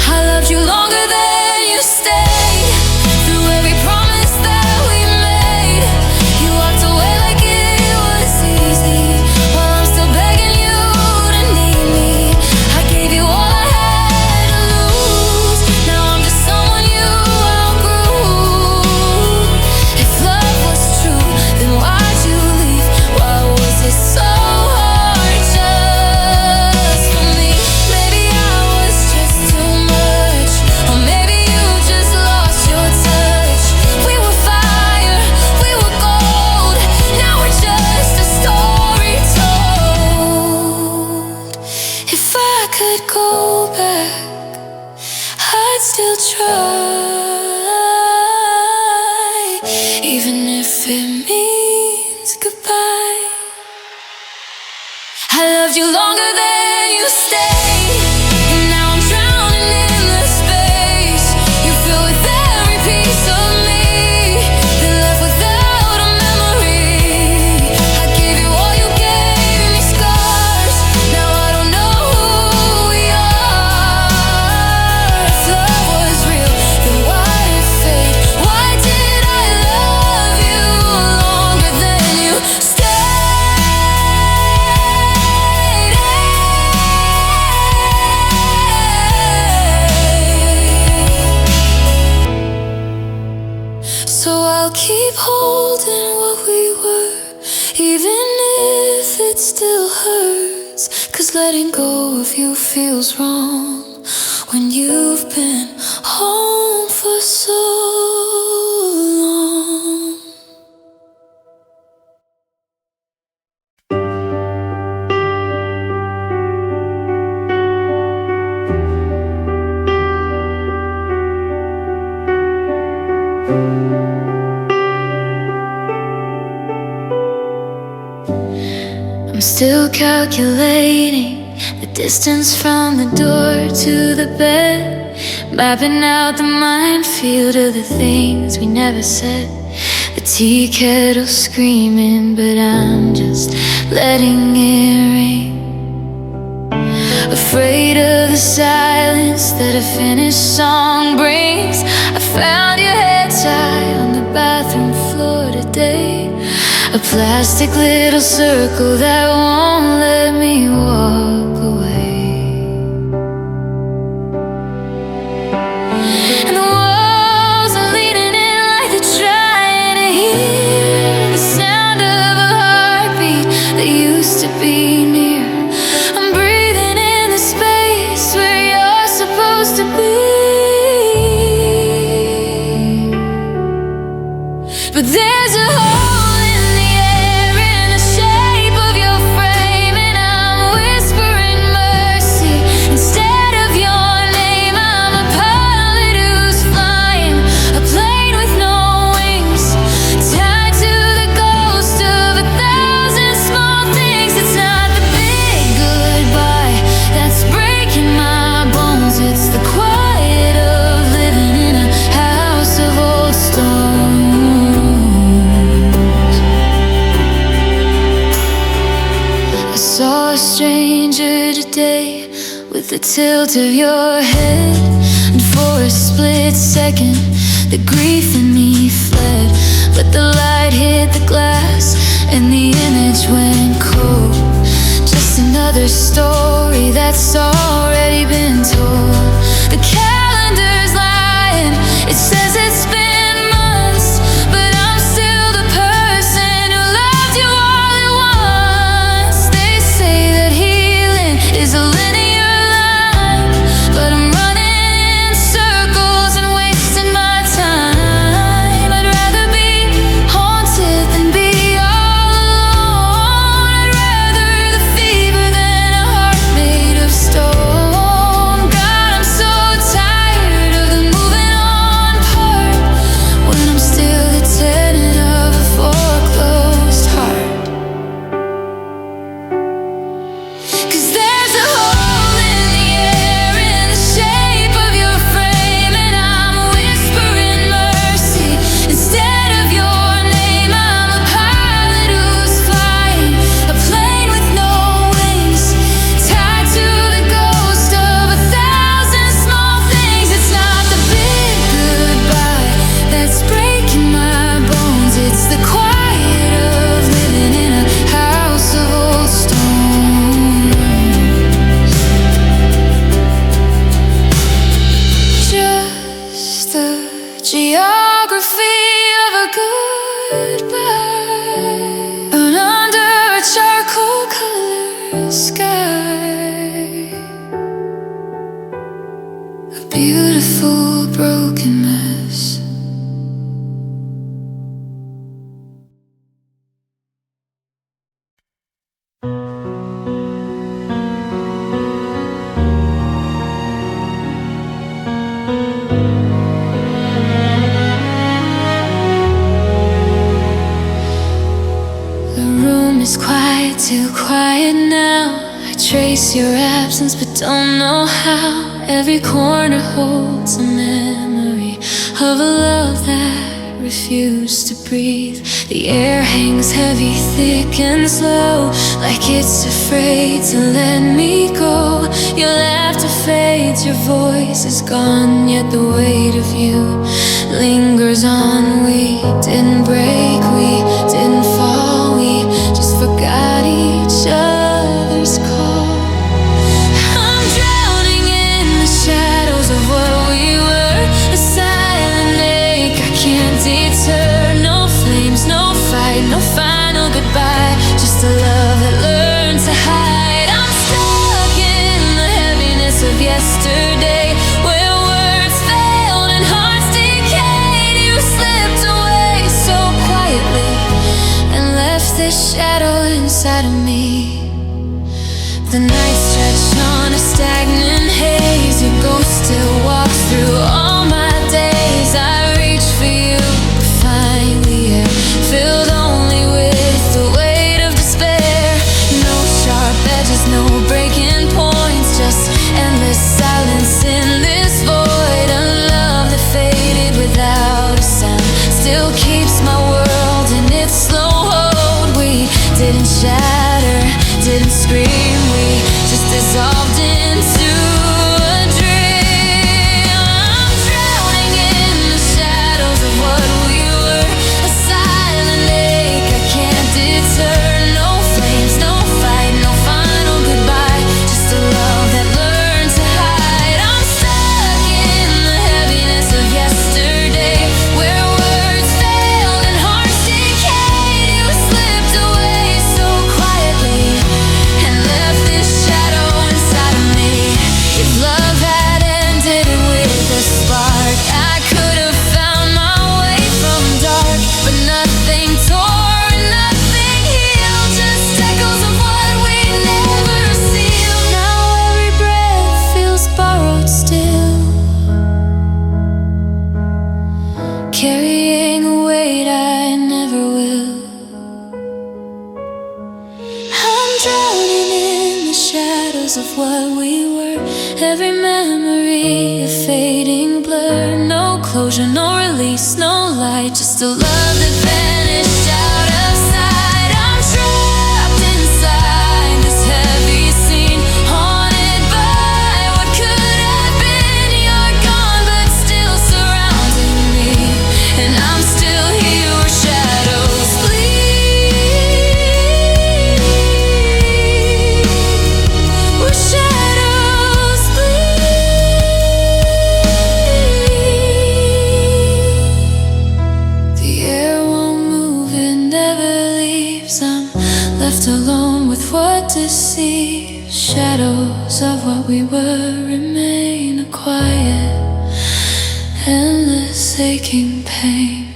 I loved you longer than you stayed, through every promise that we made. You walked away like it goodbye. I loved you longer than you stayed, and now I'm drowning in the space you fill with every piece of me, then left without a memory. I gave you all, you gave me scars. Now I don't know who we are. If love was real, then why did it fade? Why did I love you longer than you stayed? So I'll keep holding what we were, even if it still hurts. 'Cause letting go of you feels wrong when you've been home for so long. I'm still calculating the distance from the door to the bed, mapping out the minefield of the things we never said. The tea kettle screaming, but I'm just letting it ring. Afraid of the silence that a finished song brings. I found your head tied on the bathroom floor today, a plastic little circle that won't let me walk away. And the walls are leaning in like they're trying to hear the sound of a heartbeat that used to be near. I'm breathing in the space where you're supposed to be, but there's a hole in the air in the shape of your frame, and I'm whispering mercy instead of your name. I'm a pilot who's flying a plane with no wings, tied to the ghost of 1,000 small things. It's not the big goodbye that's breaking my bones, it's the quiet of living in a house of old stone. I saw a stranger today with the tilt of your head, and for a split second the grief in me fled. But the light hit the glass and the image went cold. Just another story that's already been told. The calendar's lying, it says it's been months, but I'm still the person who loved you all at once. They say that healing is a linear line, but I'm running in circles and wasting my time. I'd rather be haunted than be all alone. I'd rather the fever than a heart made of stone. God, I'm so tired of The room is quiet, too quiet now. I trace your absence but don't know how. Every corner holds a memory of a love that refused to breathe. The air hangs heavy, thick and slow, like it's afraid to let me go. Your laughter fades, your voice is gone, yet the weight of you lingers on. We didn't break, we didn't fall, we just forgot each other's call. I'm drowning in the shadows of what we were, a silent lake I can't deter. No flames, no fight, no final goodbye, just a love that learned to hide. I'm stuck in the heaviness of yesterday, where words failed and hearts decayed. You slipped away so quietly and left this shadow inside of me. The night stretched on a stagnant haze, your ghost still walks through all my days. I reach for you, but find the air filled only with the weight of despair. No sharp edges, no breaking points, just endless silence in this void. A love that faded without a sound still keeps my world in its slow hold. We didn't shatter, didn't scream, we just dissolved into a dream. I'm drowning in the shadows of what we were, a silent lake I can't deter. No flames, no fight, no final goodbye, just a love that learned to hide. I'm stuck in the heaviness of yesterday, where words failed and hearts decayed. You slipped away so quietly and left this shadow inside of me. If love had ended with a spark, I could have found my way from dark, but nothing tore and nothing healed, just echoes of what we never sealed. Now every breath feels borrowed still, carrying a weight I never will. I'm drowning in the shadows of what we were, every memory a fading blur. No closure, no release, no light, just a love that vanished out of sight. I'm trapped inside this heavy scene, haunted by what could have been. You're gone but still surrounding me, and I'm still here where shadows bleed, where shadows bleed. The air won't move, it never leaves. I'm left alone with what deceives. Shadows of what we were remain, a quiet, endless aching pain.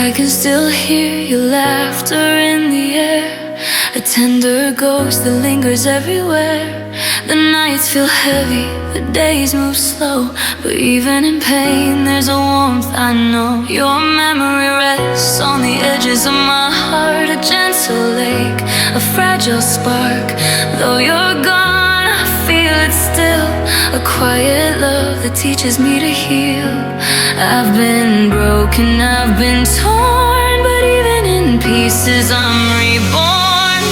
I can still hear your laughter in the air, a tender ghost that lingers everywhere. The nights feel heavy, the days move slow, but even in pain there's a warmth I know. Your memory rests on the edges of my heart, a gentle lake, a fragile spark. Though you're gone, I feel it still, a quiet love that teaches me to heal. I've been broken, I've been torn, but even in pieces I'm reborn.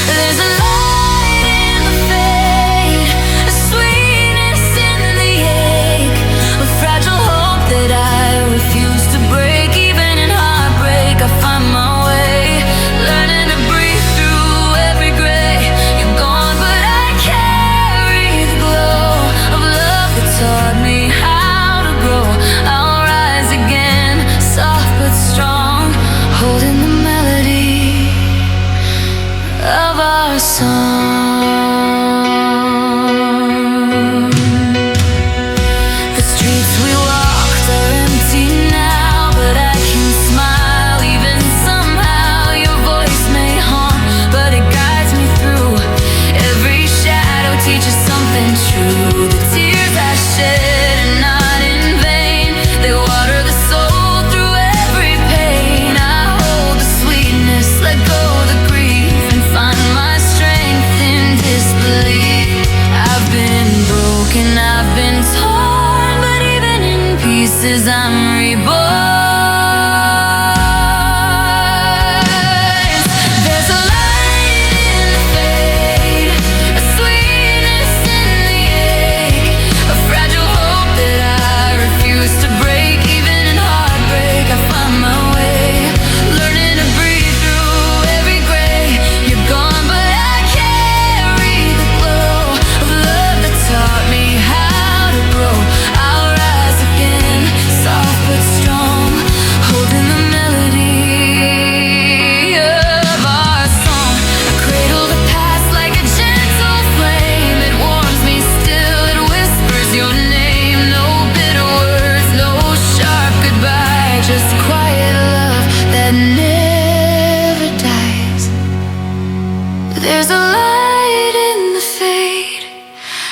There's a light in the fade, a sweetness in the ache, a fragile hope that I refuse to break. Even in heartbreak I find my way, learning to breathe through every gray. You're gone but I carry the glow of love that taught me how to grow. I'll rise again, soft but strong, holding the melody of our song. The streets we walked are empty now, but I can smile even somehow. Your voice may haunt There's a light in the fade,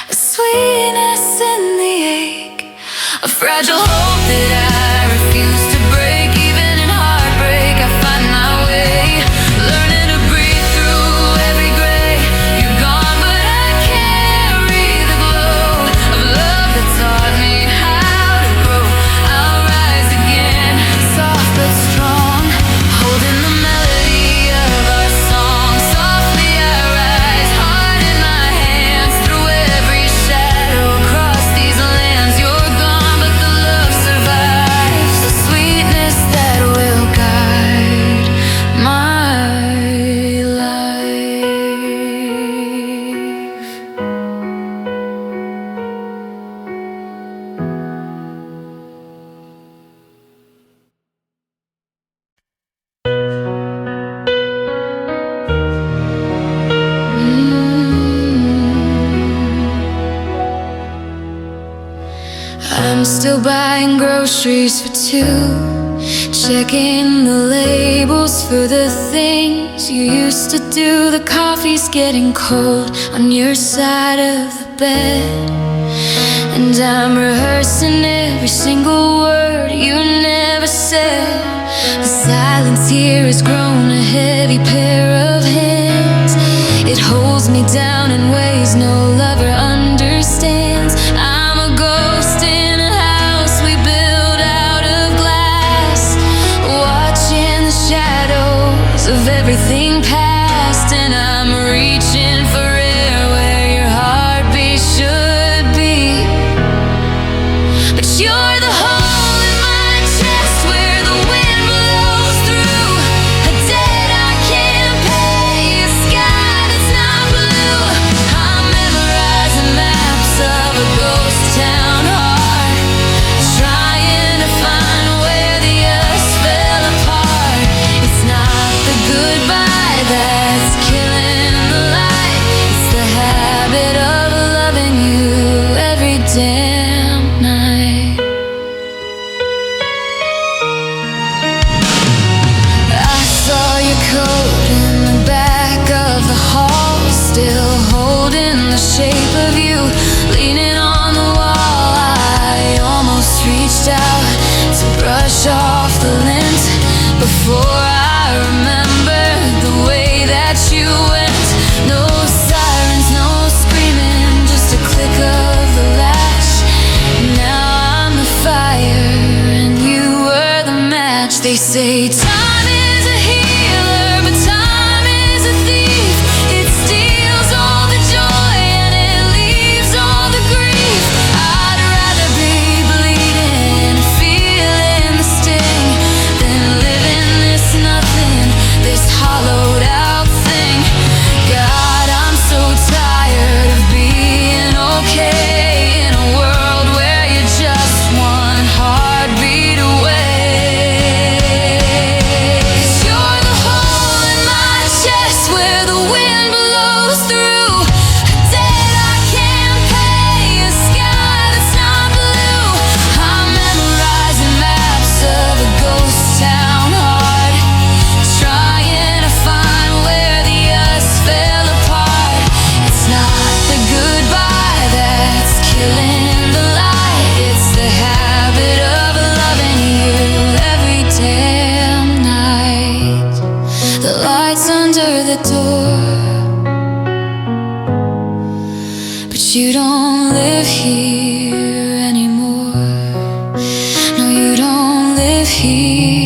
a sweetness in the ache, a fragile hope that I refuse to break. Even in heartbreak I find my way, learning to breathe through every gray. You're gone but I carry the glow of love that taught me how to grow. I'll rise again, soft but strong, holding the melody of our song. Softly I rise, heart in my hands, through every shadow, across these lands. You're gone but the love survives, the sweetness that will guide my life. I'm still buying groceries for two, checking the labels for the things you used to do. The coffee's getting cold on your side of the bed, and I'm rehearsing every single word you never said. The silence here has grown a heavy pair of hands. It holds me down in ways no lover understands. I'm a ghost in a house we built out of glass, watching the shadows of everything past. And I'm reaching for air where your heartbeat should be, but you're the hole in my chest where the wind blows through. A debt I can't pay, a sky that's not blue. I'm memorizing maps of a ghost town heart, trying to find where the us fell apart. It's not the goodbye that's killing the light, it's the habit of loving you every damn night. I saw your coat in the back of the hall, still holding the shape of you, leaning on the wall. I almost reached out to brush off the lint before I remembered the way that you went. No sirens, no screaming, just a click of the latch. Now I'm the fire and you were the match. They say time is a healer, but time is a thief. It steals all the joy and it leaves all the grief. I'd rather be bleeding, feeling the sting, than living this nothing, this hollowed out thing. God, I'm so tired of being okay in a world where you're just one heartbeat away. 'Cause you're the hole in my chest where the wind blows through. A debt I can't pay, a sky that's not blue. I'm memorizing maps of a ghost town heart, trying to find where the us fell apart. It's not the goodbye that's killing the light, it's the habit of loving you every damn night. The light's under the door, but you don't live here anymore. No, you don't live here